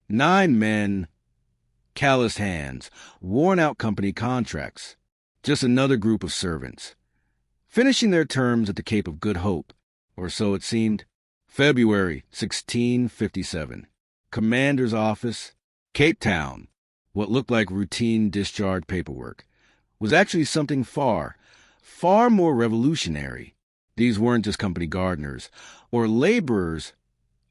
9 men, calloused hands, worn-out company contracts. Just another group of servants, finishing their terms at the Cape of Good Hope, or so it seemed. February 1657. Commander's office, Cape Town. What looked like routine discharge paperwork was actually something far, far more revolutionary. These weren't just company gardeners or laborers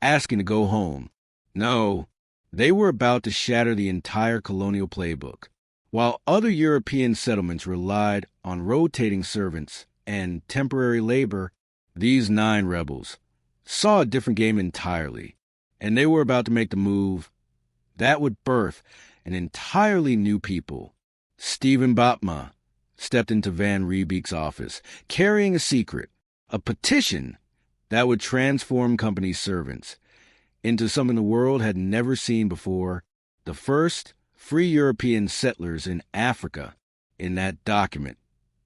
asking to go home. No, they were about to shatter the entire colonial playbook. While other European settlements relied on rotating servants and temporary labor, these 9 rebels saw a different game entirely, and they were about to make the move that would birth an entirely new people. Stephen Botma stepped into Van Riebeek's office, carrying a secret, a petition that would transform company servants into something the world had never seen before, the first free European settlers in Africa. In that document,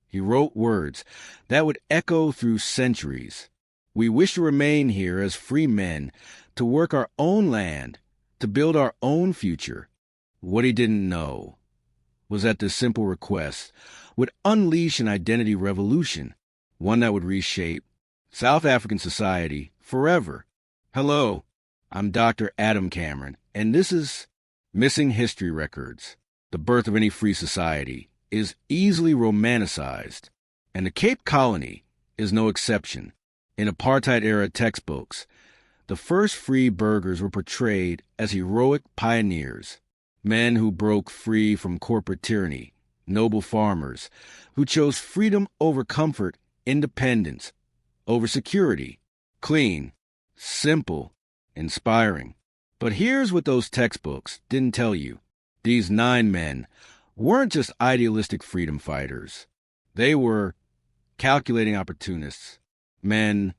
he wrote words that would echo through centuries. We wish to remain here as free men, to work our own land, to build our own future. What he didn't know was that this simple request would unleash an identity revolution, one that would reshape South African society forever. Hello, I'm Dr. Adam Cameron, and this is Missing History Records. The birth of any free society is easily romanticized, and the Cape Colony is no exception. In apartheid-era textbooks, the first free burghers were portrayed as heroic pioneers, men who broke free from corporate tyranny, noble farmers who chose freedom over comfort, independence over security, clean, simple, inspiring. But here's what those textbooks didn't tell you. These 9 men weren't just idealistic freedom fighters. They were calculating opportunists, men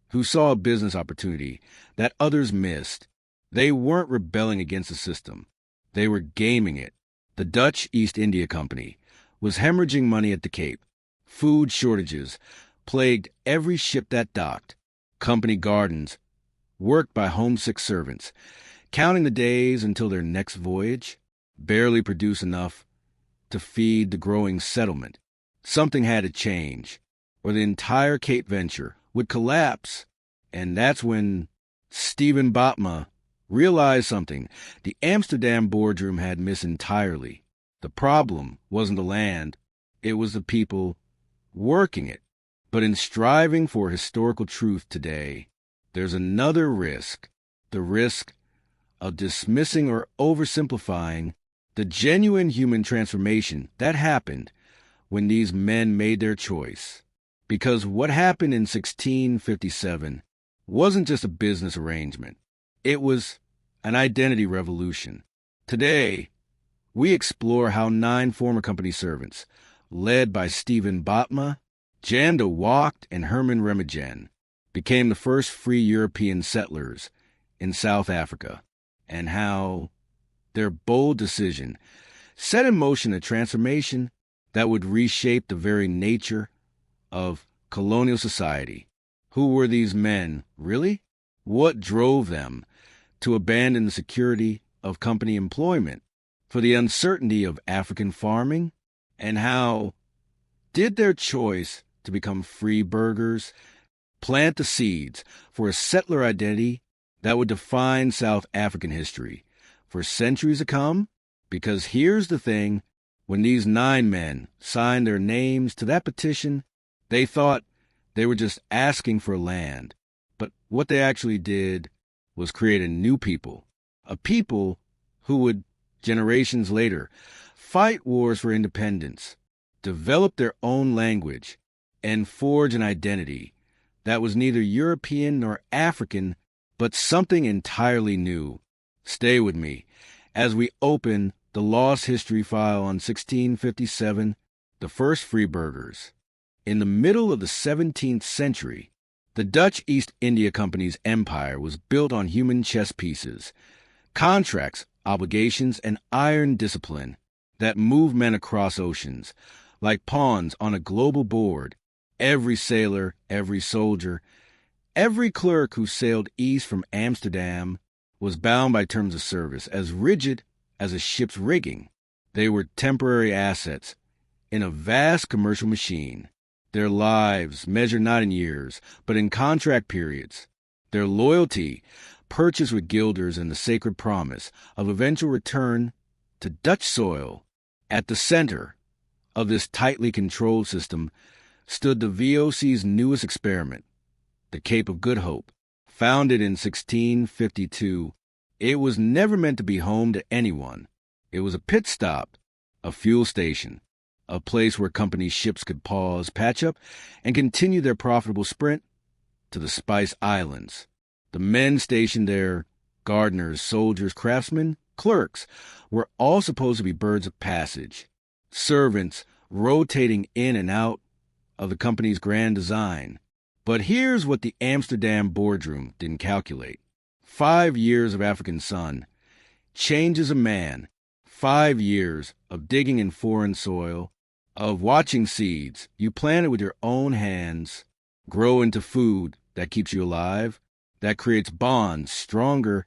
who saw a business opportunity that others missed. They weren't rebelling against the system. They were gaming it. The Dutch East India Company was hemorrhaging money at the Cape. Food shortages plagued every ship that docked. Company gardens worked by homesick servants, counting the days until their next voyage, barely produced enough to feed the growing settlement. Something had to change, or the entire Cape venture would collapse. And that's when Stephen Botma realized something the Amsterdam boardroom had missed entirely. The problem wasn't the land, it was the people working it. But in striving for historical truth today, there's another risk, the risk of dismissing or oversimplifying the genuine human transformation that happened when these men made their choice. Because what happened in 1657 wasn't just a business arrangement. It was an identity revolution. Today, we explore how 9 former company servants, led by Stephen Botma, Jan de Wacht, and Herman Remagen, became the first free European settlers in South Africa, and how their bold decision set in motion a transformation that would reshape the very nature of colonial society. Who were these men, really? What drove them to abandon the security of company employment for the uncertainty of African farming? And how did their choice to become free burghers plant the seeds for a settler identity that would define South African history for centuries to come? Because here's the thing, when these 9 men signed their names to that petition, they thought they were just asking for land. But what they actually did was create a new people, a people who would, generations later, fight wars for independence, develop their own language, and forge an identity that was neither European nor African, but something entirely new. Stay with me as we open the Lost History File on 1657, the first free burghers. In the middle of the 17th century, the Dutch East India Company's empire was built on human chess pieces, contracts, obligations, and iron discipline that moved men across oceans, like pawns on a global board. Every sailor, every soldier, every clerk who sailed east from Amsterdam was bound by terms of service as rigid as a ship's rigging. They were temporary assets in a vast commercial machine. Their lives measured not in years, but in contract periods. Their loyalty purchased with guilders and the sacred promise of eventual return to Dutch soil. At the center of this tightly controlled system stood the VOC's newest experiment, the Cape of Good Hope. Founded in 1652, it was never meant to be home to anyone. It was a pit stop, a fuel station, a place where company ships could pause, patch up, and continue their profitable sprint to the Spice Islands. The men stationed there, gardeners, soldiers, craftsmen, clerks, were all supposed to be birds of passage, servants rotating in and out of the company's grand design. But here's what the Amsterdam boardroom didn't calculate. 5 years of African sun changes a man. 5 years of digging in foreign soil, of watching seeds you planted with your own hands grow into food that keeps you alive, that creates bonds stronger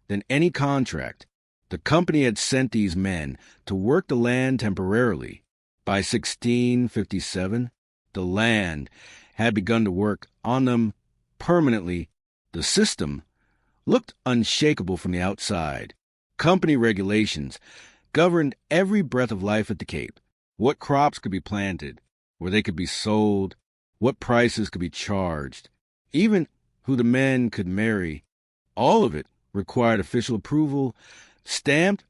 than any contract. The company had sent these men to work the land temporarily. By 1657, the land had begun to work on them permanently. The system looked unshakable from the outside. Company regulations governed every breath of life at the Cape. What crops could be planted, where they could be sold, what prices could be charged, even who the men could marry. All of it required official approval, stamped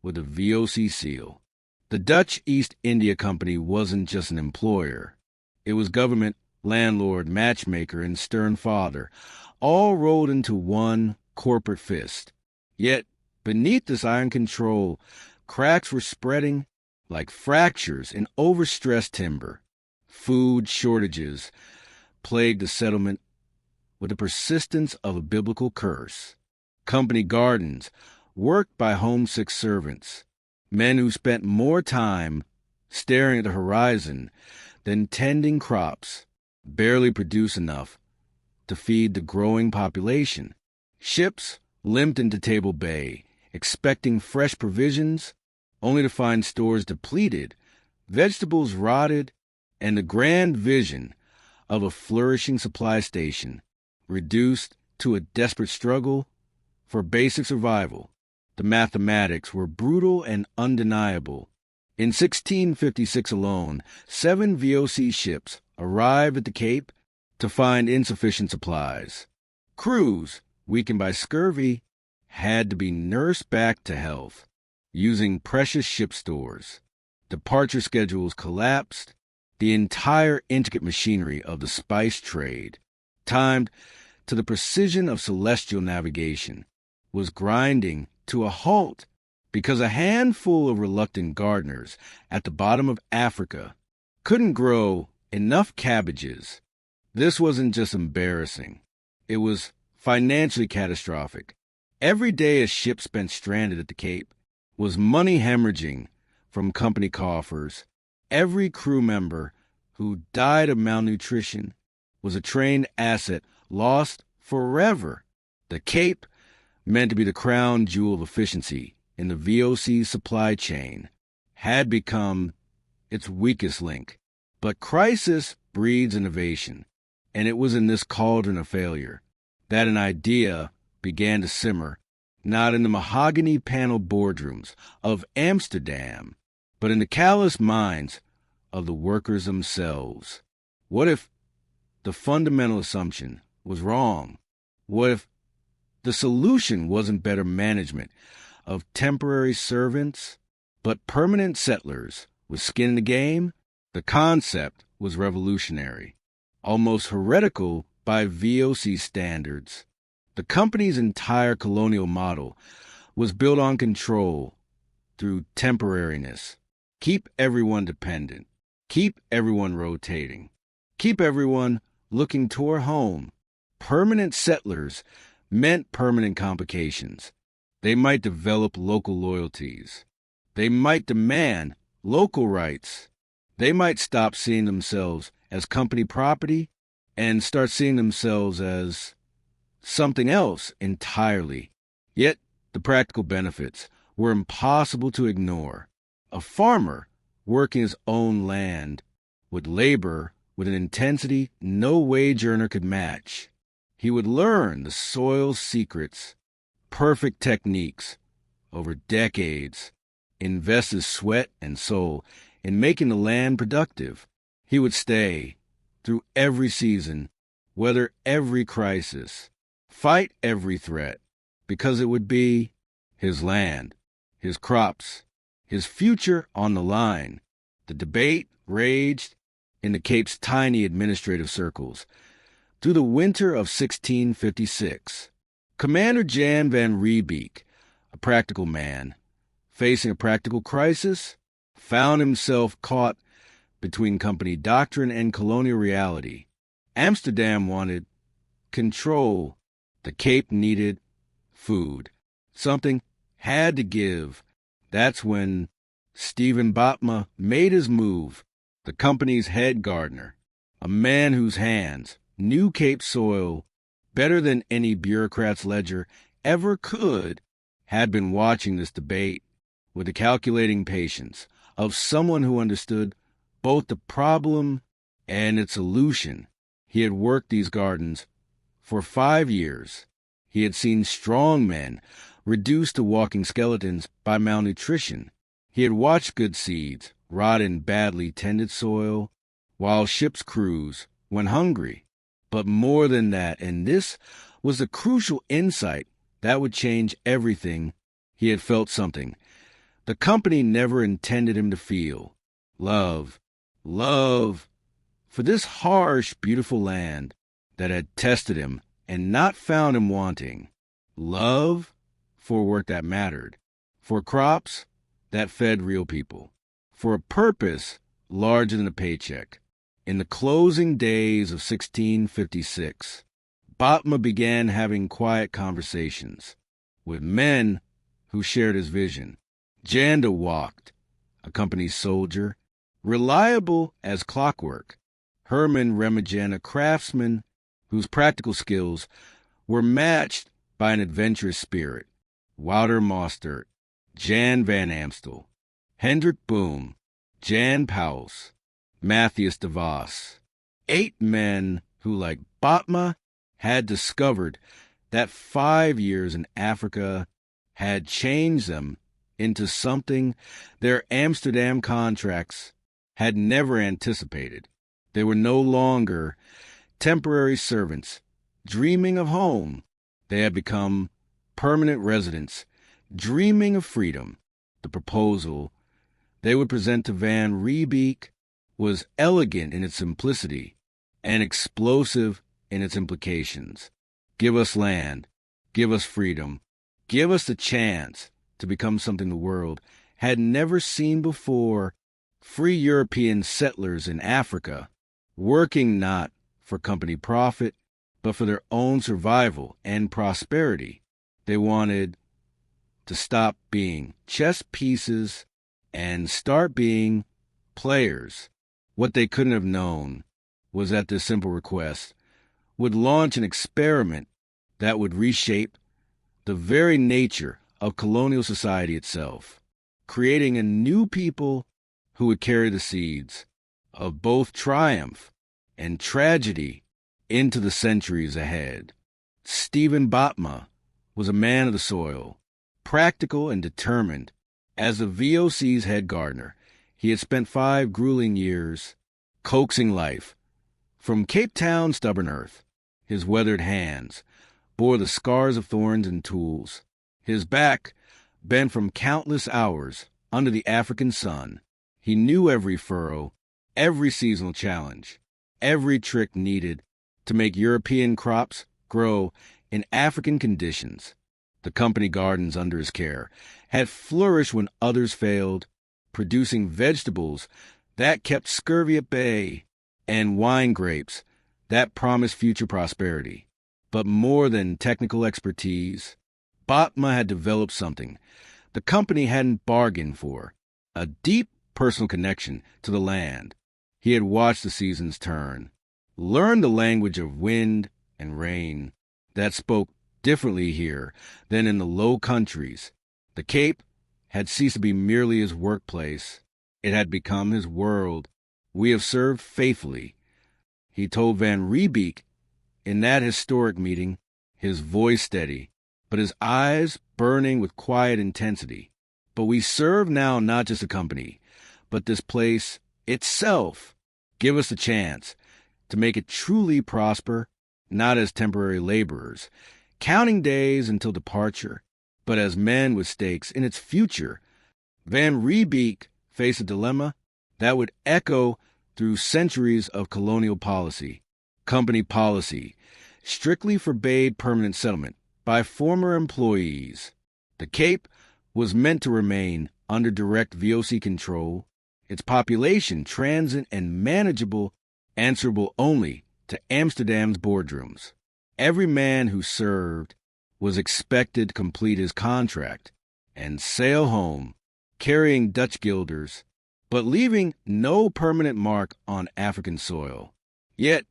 with a VOC seal. The Dutch East India Company wasn't just an employer. It was government, landlord, matchmaker, and stern father, all rolled into one corporate fist. Yet, beneath this iron control, cracks were spreading like fractures in overstressed timber. Food shortages plagued the settlement with the persistence of a biblical curse. Company gardens worked by homesick servants, men who spent more time staring at the horizon than tending crops, barely produce enough to feed the growing population. Ships limped into Table Bay, expecting fresh provisions, only to find stores depleted, vegetables rotted, and the grand vision of a flourishing supply station reduced to a desperate struggle for basic survival. The mathematics were brutal and undeniable. In 1656 alone, 7 VOC ships arrived at the Cape to find insufficient supplies. Crews, weakened by scurvy, had to be nursed back to health, using precious ship stores. Departure schedules collapsed. The entire intricate machinery of the spice trade, timed to the precision of celestial navigation, was grinding to a halt because a handful of reluctant gardeners at the bottom of Africa couldn't grow enough cabbages. This wasn't just embarrassing. It was financially catastrophic. Every day a ship spent stranded at the Cape was money hemorrhaging from company coffers. Every crew member who died of malnutrition was a trained asset lost forever. The Cape, meant to be the crown jewel of efficiency in the VOC's supply chain, had become its weakest link. But crisis breeds innovation, and it was in this cauldron of failure that an idea began to simmer, not in the mahogany-paneled boardrooms of Amsterdam, but in the callous minds of the workers themselves. What if the fundamental assumption was wrong? What if the solution wasn't better management of temporary servants, but permanent settlers with skin in the game? The concept was revolutionary, almost heretical by VOC standards. The company's entire colonial model was built on control through temporariness. Keep everyone dependent. Keep everyone rotating. Keep everyone looking toward home. Permanent settlers meant permanent complications. They might develop local loyalties. They might demand local rights. They might stop seeing themselves as company property and start seeing themselves as something else entirely. Yet the practical benefits were impossible to ignore. A farmer working his own land would labor with an intensity no wage earner could match. He would learn the soil's secrets, perfect techniques over decades, invest his sweat and soul in making the land productive. He would stay through every season, weather every crisis, fight every threat, because it would be his land, his crops, his future on the line. The debate raged in the Cape's tiny administrative circles. Through the winter of 1656, Commander Jan van Riebeek, a practical man, facing a practical crisis, found himself caught between company doctrine and colonial reality. Amsterdam wanted control. The Cape needed food. Something had to give. That's when Stephen Botma made his move. The company's head gardener, a man whose hands knew Cape soil better than any bureaucrat's ledger ever could, had been watching this debate with the calculating patience of someone who understood both the problem and its solution. He had worked these gardens for 5 years. He had seen strong men reduced to walking skeletons by malnutrition. He had watched good seeds rot in badly tended soil, while ships' crews went hungry. But more than that, and this was the crucial insight that would change everything, he had felt something the company never intended him to feel. Love for this harsh, beautiful land that had tested him and not found him wanting. Love for work that mattered, for crops that fed real people, for a purpose larger than a paycheck. In the closing days of 1656, Botma began having quiet conversations with men who shared his vision. Janda walked, a company soldier, reliable as clockwork. Herman Remagen, a craftsman whose practical skills were matched by an adventurous spirit. Wouter Mostert, Jan van Amstel, Hendrik Boom, Jan Pauwels, Matthias de Vos. 8 men who, like Botma, had discovered that 5 years in Africa had changed them into something their Amsterdam contracts had never anticipated. They were no longer temporary servants dreaming of home. They had become permanent residents dreaming of freedom. The proposal they would present to Van Riebeek was elegant in its simplicity and explosive in its implications. Give us land, give us freedom, give us the chance to become something the world had never seen before. Free European settlers in Africa, working not for company profit, but for their own survival and prosperity. They wanted to stop being chess pieces and start being players. What they couldn't have known was that this simple request would launch an experiment that would reshape the very nature of colonial society itself, creating a new people who would carry the seeds of both triumph and tragedy into the centuries ahead. Stephen Botma was a man of the soil, practical and determined. As the VOC's head gardener, he had spent 5 grueling years coaxing life from Cape Town's stubborn earth. His weathered hands bore the scars of thorns and tools. His back bent from countless hours under the African sun. He knew every furrow, every seasonal challenge, every trick needed to make European crops grow in African conditions. The company gardens under his care had flourished when others failed, producing vegetables that kept scurvy at bay and wine grapes that promised future prosperity. But more than technical expertise, Botma had developed something the company hadn't bargained for, a deep personal connection to the land. He had watched the seasons turn, learned the language of wind and rain that spoke differently here than in the Low Countries. The Cape had ceased to be merely his workplace. It had become his world. We have served faithfully, he told Van Riebeeck in that historic meeting, his voice steady, but his eyes burning with quiet intensity. But we serve now not just a company, but this place itself. Give us a chance to make it truly prosper, not as temporary laborers, counting days until departure, but as men with stakes in its future. Van Riebeeck faced a dilemma that would echo through centuries of colonial policy. Company policy strictly forbade permanent settlement by former employees. The Cape was meant to remain under direct VOC control, its population transient and manageable, answerable only to Amsterdam's boardrooms. Every man who served was expected to complete his contract and sail home, carrying Dutch guilders, but leaving no permanent mark on African soil. Yet,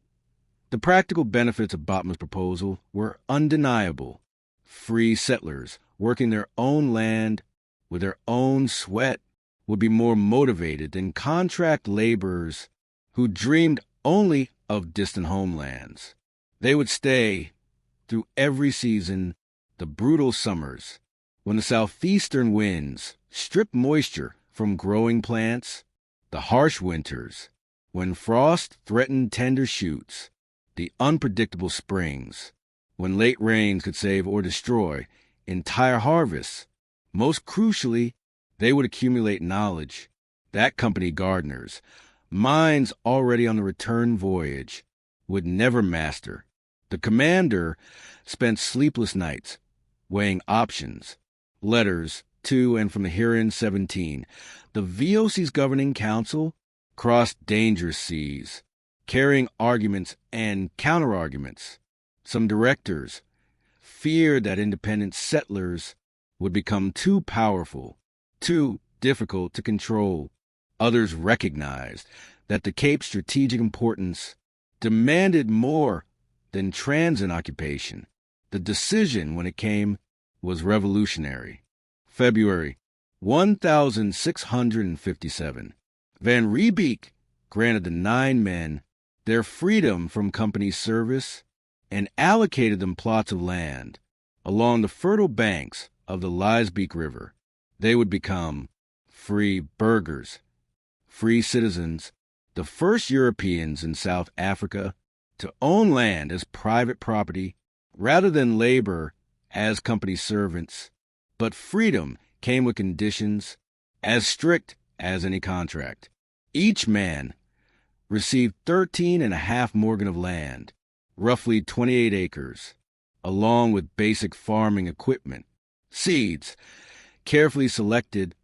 the practical benefits of Botman's proposal were undeniable. Free settlers working their own land with their own sweat would be more motivated than contract laborers who dreamed only of distant homelands. They would stay through every season, the brutal summers, when the southeastern winds strip moisture from growing plants, the harsh winters, when frost threatened tender shoots, the unpredictable springs, when late rains could save or destroy entire harvests. Most crucially, they would accumulate knowledge that company gardeners, minds already on the return voyage, would never master. The commander spent sleepless nights weighing options, letters to and from the Huron 17. The VOC's governing council crossed dangerous seas, carrying arguments and counterarguments. Some directors feared that independent settlers would become too powerful, too difficult to control. Others recognized that the Cape's strategic importance demanded more than transient occupation. The decision, when it came, was revolutionary. February 1657. Van Riebeeck granted the 9 men their freedom from company service and allocated them plots of land along the fertile banks of the Liesbeek River. They would become free burghers, free citizens, the first Europeans in South Africa to own land as private property rather than labor as company servants. But freedom came with conditions as strict as any contract. Each man received 13.5 morgen of land, roughly 28 acres, along with basic farming equipment, seeds carefully selected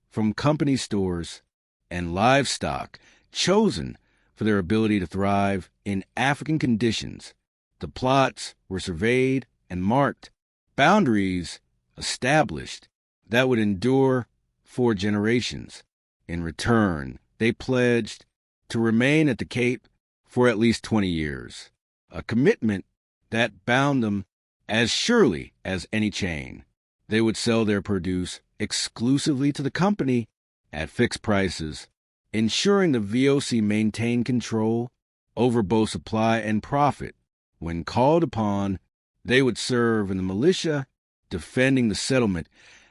from company stores, and livestock chosen for their ability to thrive in African conditions. The plots were surveyed and marked, boundaries established that would endure 4 generations. In return, they pledged to remain at the Cape for at least 20 years, a commitment that bound them as surely as any chain. They would sell their produce exclusively to the company at fixed prices, ensuring the VOC maintained control over both supply and profit. When called upon, they would serve in the militia, defending the settlement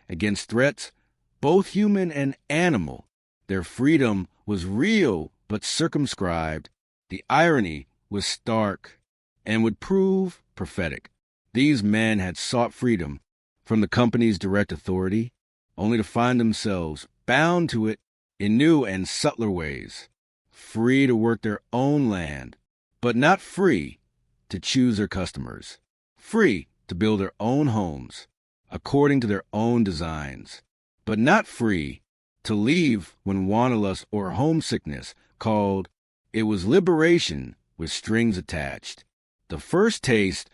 against threats, both human and animal. Their freedom was real but circumscribed. The irony was stark and would prove prophetic. These men had sought freedom from the company's direct authority, only to find themselves bound to it in new and subtler ways, free to work their own land, but not free to choose their customers, free to build their own homes according to their own designs, but not free to leave when wanderlust or homesickness called. It was liberation with strings attached. The first taste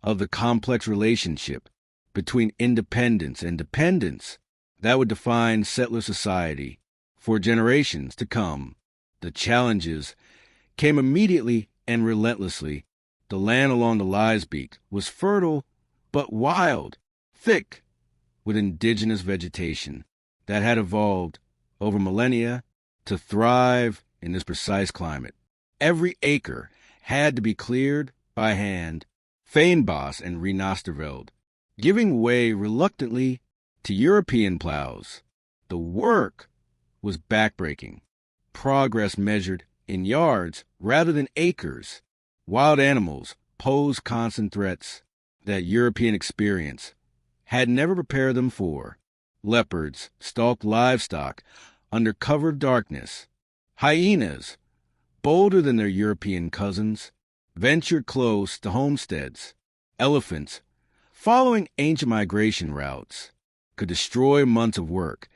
of the complex relationship between independence and dependence that would define settler society for generations to come. The challenges came immediately and relentlessly. The land along the Liesbeek was fertile but wild, thick, with indigenous vegetation that had evolved over millennia to thrive in this precise climate. Every acre had to be cleared by hand, Feinbos and Renosterveld, giving way reluctantly to European plows. The work was backbreaking, progress measured in yards rather than acres. Wild animals posed constant threats that European experience had never prepared them for. Leopards stalked livestock under cover of darkness. Hyenas, bolder than their European cousins, ventured close to homesteads. Elephants, following ancient migration routes, could destroy months of work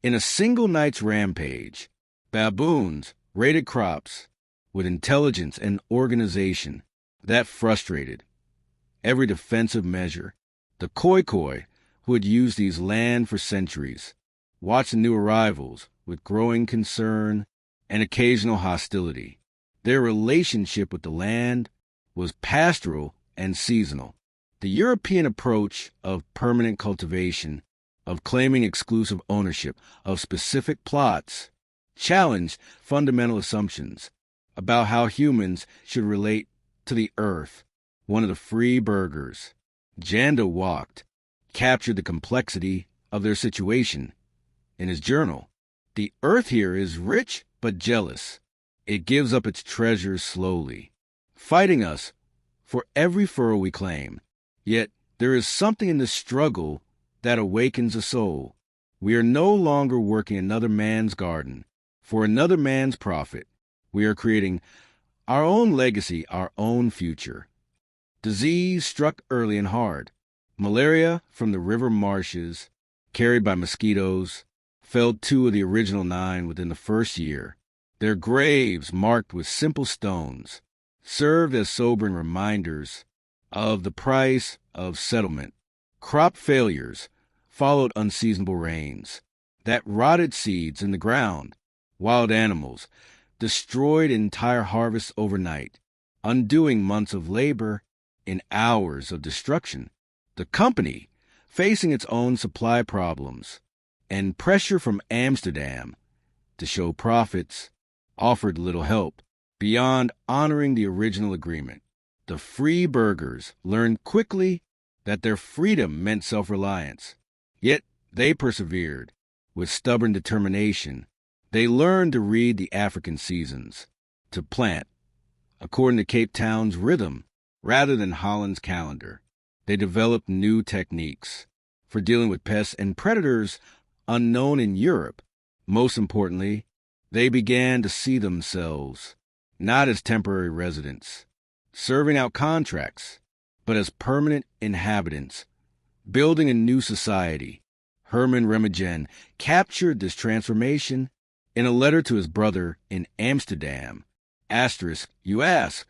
in a single night's rampage. Baboons raided crops with intelligence and organization that frustrated every defensive measure. The Khoikhoi, who had used these land for centuries, watched the new arrivals with growing concern and occasional hostility. Their relationship with the land was pastoral and seasonal. The European approach of permanent cultivation, of claiming exclusive ownership of specific plots, challenged fundamental assumptions about how humans should relate to the earth. One of the free burghers, Janda Wacht, captured the complexity of their situation in his journal. The earth here is rich but jealous. It gives up its treasures slowly, fighting us for every furrow we claim. Yet there is something in this struggle that awakens the soul. We are no longer working another man's garden for another man's profit. We are creating our own legacy, our own future. Disease struck early and hard. Malaria from the river marshes, carried by mosquitoes, felled 2 of the original 9 within the first year. Their graves, marked with simple stones, served as sobering reminders of the price of settlement. Crop failures followed unseasonable rains that rotted seeds in the ground. Wild animals destroyed entire harvests overnight, undoing months of labor in hours of destruction. The company, facing its own supply problems and pressure from Amsterdam to show profits, offered little help beyond honoring the original agreement. The free burghers learned quickly that their freedom meant self-reliance. Yet they persevered with stubborn determination. They learned to read the African seasons, to plant according to Cape Town's rhythm rather than Holland's calendar. They developed new techniques for dealing with pests and predators unknown in Europe. Most importantly, they began to see themselves not as temporary residents, serving out contracts, but as permanent inhabitants, building a new society. Herman Remagen captured this transformation in a letter to his brother in Amsterdam. Asterisk, you ask,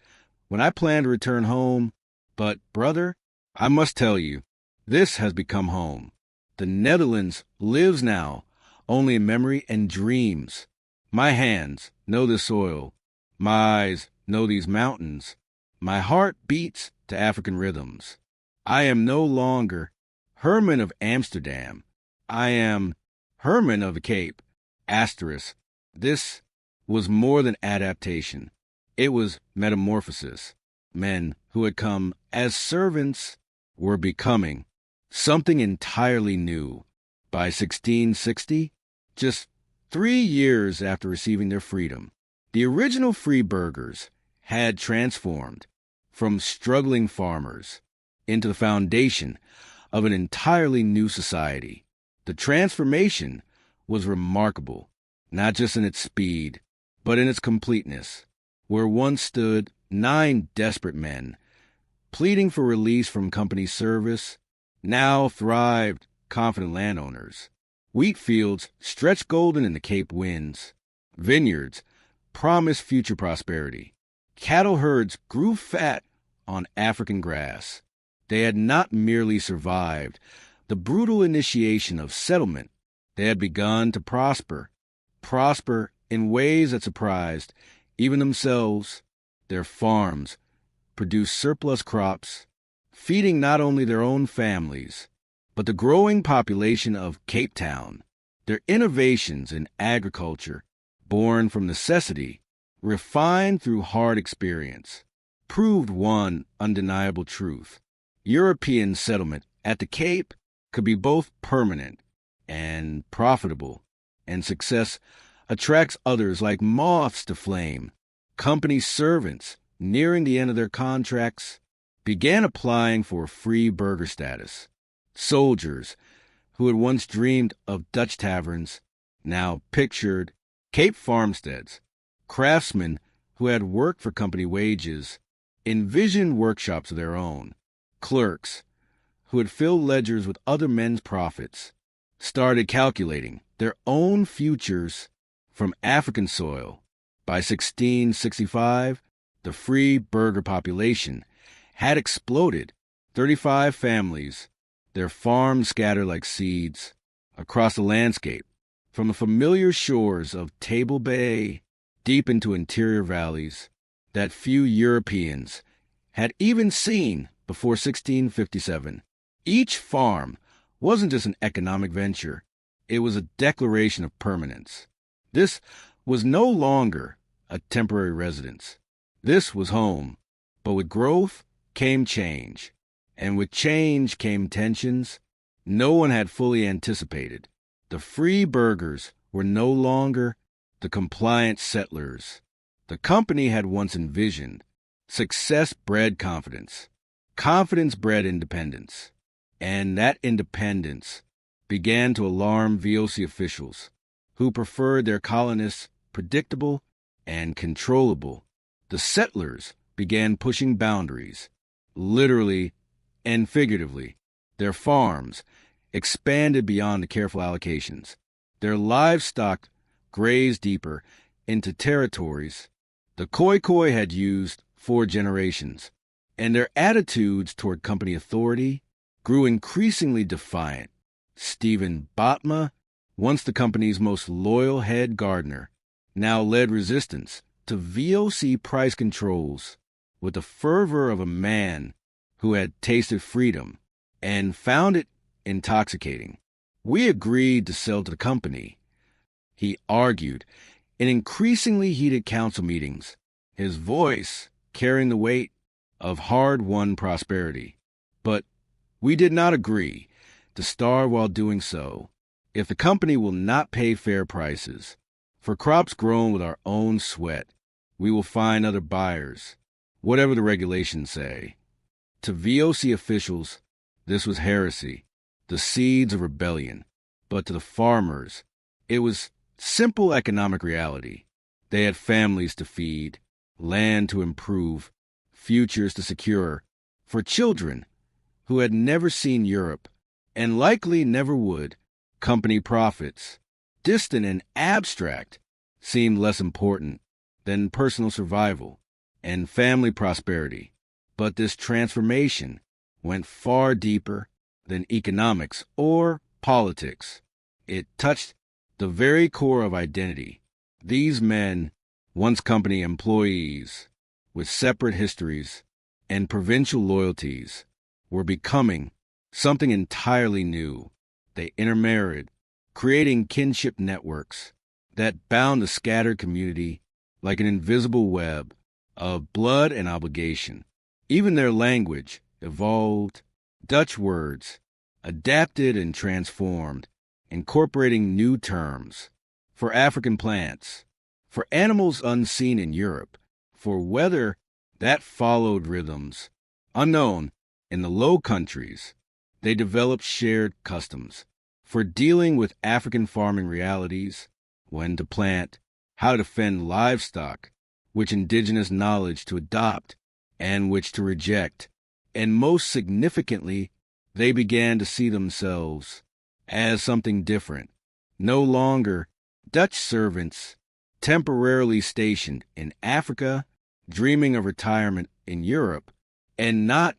when I plan to return home, but, brother, I must tell you, this has become home. The Netherlands lives now only in memory and dreams. My hands know this soil. My eyes know these mountains. My heart beats to African rhythms. I am no longer Herman of Amsterdam. I am Herman of the Cape. Asterisk. This was more than adaptation. It was metamorphosis. Men who had come as servants were becoming something entirely new. By 1660, just 3 years after receiving their freedom, the original free burghers had transformed from struggling farmers into the foundation of an entirely new society. The transformation was remarkable, not just in its speed, but in its completeness. Where once stood 9 desperate men, pleading for release from company service, now thrived confident landowners. Wheat fields stretched golden in the Cape winds. Vineyards promised future prosperity. Cattle herds grew fat on African grass. They had not merely survived the brutal initiation of settlement. They had begun to prosper in ways that surprised even themselves. Their farms produced surplus crops, feeding not only their own families, but the growing population of Cape Town. Their innovations in agriculture, born from necessity, refined through hard experience, proved one undeniable truth. European settlement at the Cape could be both permanent and profitable, and success attracts others like moths to flame. Company servants, nearing the end of their contracts, began applying for free burger status. Soldiers, who had once dreamed of Dutch taverns, now pictured Cape farmsteads. Craftsmen, who had worked for company wages, envisioned workshops of their own. Clerks, who had filled ledgers with other men's profits, started calculating their own futures from African soil. By 1665, the free burger population had exploded. 35 families, their farms scattered like seeds across the landscape, from the familiar shores of Table Bay deep into interior valleys that few Europeans had even seen before 1657. Each farm wasn't just an economic venture, it was a declaration of permanence. This was no longer a temporary residence. This was home. But with growth came change, and with change came tensions no one had fully anticipated. The free burgers were no longer the compliant settlers the company had once envisioned. Success bred confidence. Confidence bred independence. And that independence began to alarm VOC officials, who preferred their colonists predictable and controllable. The settlers began pushing boundaries, literally and figuratively. Their farms expanded beyond the careful allocations. Their livestock grazed deeper into territories the Khoikhoi had used for generations, and their attitudes toward company authority grew increasingly defiant. Stephen Botma, once the company's most loyal head gardener, now led resistance to VOC price controls with the fervor of a man who had tasted freedom and found it intoxicating. "We agreed to sell to the company," he argued in increasingly heated council meetings, his voice carrying the weight of hard-won prosperity. "But we did not agree to starve while doing so. If the company will not pay fair prices for crops grown with our own sweat, we will find other buyers, whatever the regulations say." To VOC officials, this was heresy, the seeds of rebellion. But to the farmers, it was simple economic reality. They had families to feed, land to improve, futures to secure. For children who had never seen Europe, and likely never would, company profits, distant and abstract, seemed less important than personal survival and family prosperity. But this transformation went far deeper than economics or politics. It touched the very core of identity. These men, once company employees, with separate histories and provincial loyalties, were becoming something entirely new. They intermarried, creating kinship networks that bound the scattered community like an invisible web of blood and obligation. Even their language evolved. Dutch words adapted and transformed, incorporating new terms for African plants, for animals unseen in Europe, for weather that followed rhythms unknown in the Low Countries. They developed shared customs for dealing with African farming realities, when to plant, how to defend livestock, which indigenous knowledge to adopt and which to reject. And most significantly, they began to see themselves as something different, no longer Dutch servants temporarily stationed in Africa, dreaming of retirement in Europe, and not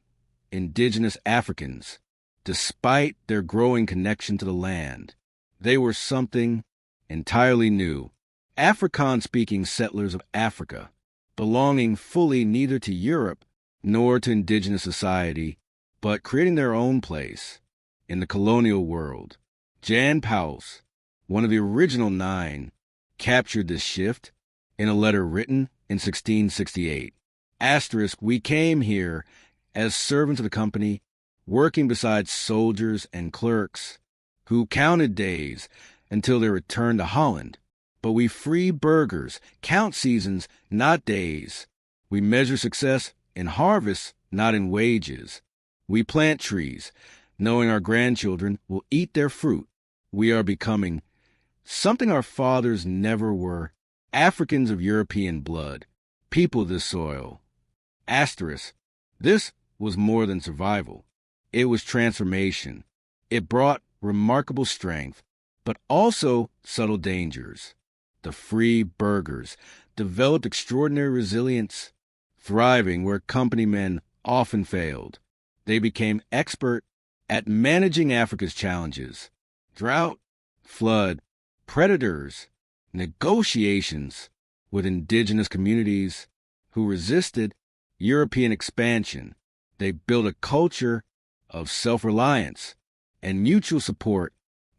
indigenous Africans. Despite their growing connection to the land, they were something entirely new. Afrikaans-speaking settlers of Africa, belonging fully neither to Europe nor to indigenous society, but creating their own place in the colonial world. Jan Paus, one of the original 9, captured this shift in a letter written in 1668. Asterisk, we came here as servants of the company, working beside soldiers and clerks who counted days until their return to Holland. But we free burghers count seasons, not days. We measure success in harvests, not in wages. We plant trees, knowing our grandchildren will eat their fruit. We are becoming something our fathers never were, Africans of European blood, people of this soil. Asterisk, this was more than survival. It was transformation. It brought remarkable strength, but also subtle dangers. The free burghers developed extraordinary resilience, thriving where company men often failed. They became expert at managing Africa's challenges: drought, flood, predators, negotiations with indigenous communities who resisted European expansion. They built a culture of self-reliance and mutual support,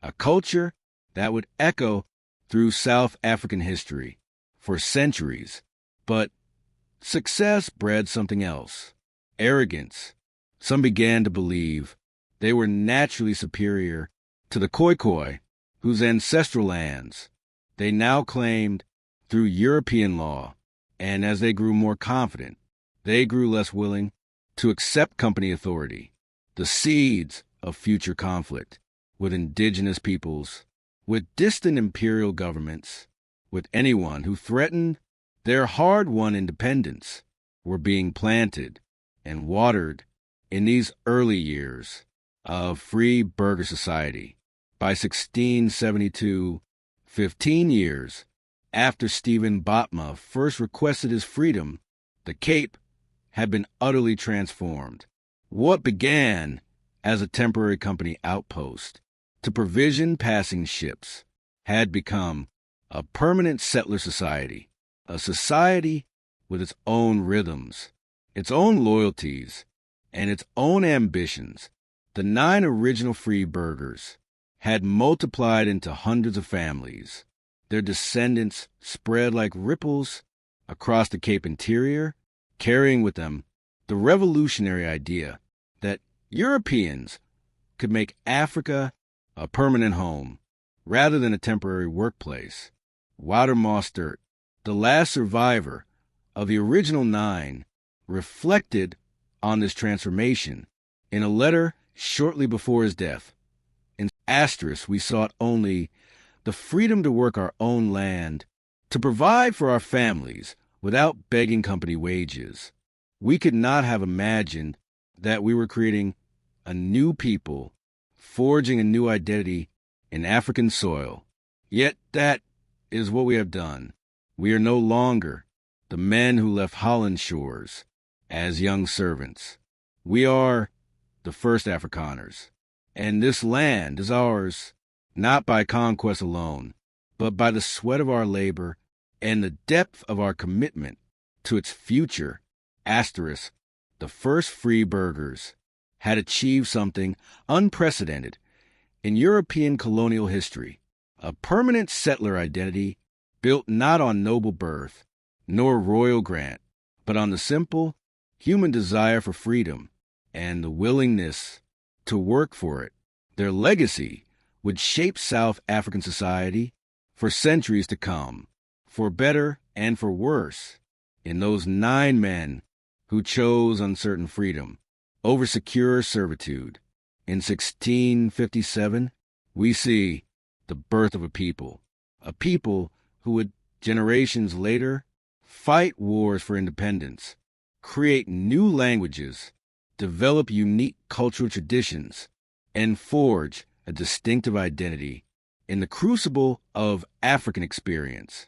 a culture that would echo through South African history for centuries. But success bred something else: arrogance. Some began to believe they were naturally superior to the Khoikhoi, whose ancestral lands they now claimed through European law. And as they grew more confident, they grew less willing to accept company authority, the seeds of future conflict with indigenous peoples, with distant imperial governments, with anyone who threatened their hard-won independence, were being planted and watered in these early years of free burgher society. By 1672, 15 years after Stephen Botma first requested his freedom, the Cape had been utterly transformed. What began as a temporary company outpost to provision passing ships had become a permanent settler society, a society with its own rhythms, its own loyalties, and its own ambitions. The 9 original free burghers had multiplied into hundreds of families. Their descendants spread like ripples across the Cape interior, carrying with them the revolutionary idea that Europeans could make Africa a permanent home rather than a temporary workplace. Wouter Mostert, the last survivor of the original 9, reflected on this transformation in a letter shortly before his death. In asterisk, we sought only the freedom to work our own land, to provide for our families without begging company wages. We could not have imagined that we were creating a new people, forging a new identity in African soil. Yet that is what we have done. We are no longer the men who left Holland's shores as young servants. We are the first Afrikaners, and this land is ours not by conquest alone, but by the sweat of our labor and the depth of our commitment to its future. Asterisk, the first free burghers had achieved something unprecedented in European colonial history, a permanent settler identity built not on noble birth nor royal grant, but on the simple human desire for freedom and the willingness to work for it. Their legacy would shape South African society for centuries to come, for better and for worse. In those 9 men who chose uncertain freedom over secure servitude, in 1657, we see the birth of a people who would generations later fight wars for independence, create new languages, develop unique cultural traditions, and forge a distinctive identity in the crucible of African experience.